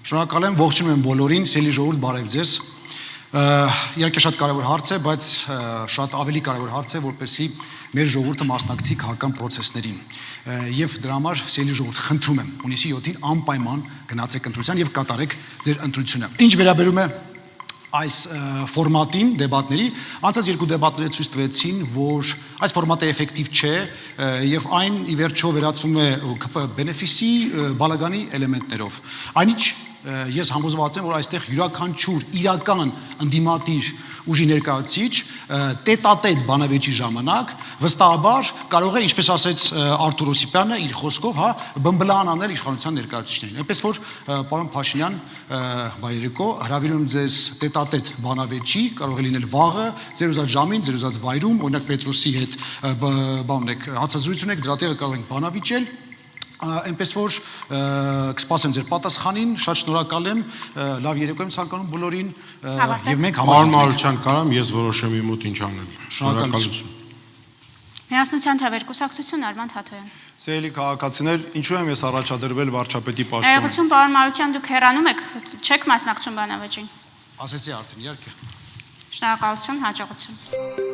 Շնորհակալ եմ, ողջունում եմ բոլորին, սիրելի ժողովուրդ, բարև ձեզ։ Իհարկե շատ կարևոր հարց է, բայց շատ ավելի կարևոր հարց է, որպեսզի մեր ժողովուրդը մասնակցի քաղաքական process-ներին։ Եվ դրա համար սիրելի ժողովուրդ, խնդրում եմ, հունիսի 7-ին անպայման գնացեք ընտրության եւ կատարեք ձեր ընտրությունը։ Ինչ վերաբերում է այս ֆորմատին դեբատների, անցած երկու դեբատները ցույց տվեցին, որ այս ֆորմատը էֆեկտիվ չէ եւ այն ի վերջո վերածվում է բենեֆիսի բալագանի էլեմենտներով։ Այնինչ ես համոզված եմ, որ այստեղ յուրաքանչյուր իրական ընդդիմադիր ուժի ներկայացուցիչ տետատետ բանավեճի ժամանակ վստահաբար կարող է, ինչպես ասեց Արթուր Օսիպյանը իր խոսքով, բմբլան անել իշխանության ներկայացուցիչներին։ Այնպես որ պարոն Փաշինյան, բարերեկո, հրավիրում ձեզ տետատետ բանավեճի, կարող է լինել վաղը, ձեր ուզած ժամին, ձեր ուզած վայրում, օրինակ Պետրոսի հետ հացազրույց ունեք, դրա տեղը կարող ենք բանավիճել։ Այնպես որ կսպասեմ ձեր պատասխանին, շատ շնորհակալ եմ, լավ երեկո եմ ցանկանում բոլորին եւ մենք համարության կարամ ես որոշեմ իմ մոտ ինչ անել։ Շնորհակալություն։ Միասնության թվեր կուսակցություն Արման Թաթոյան։ Սիրելի քաղաքացիներ, ինչու եմ ես առաջադրվել վարչապետի պաշտոն։ Ներողություն, պարոն Մարության, դուք հեռանում եք, չեք մասնակցում բանավեճին։ Ասեցի արդեն, իհարկե։ Շնորհակալություն, հաջողություն։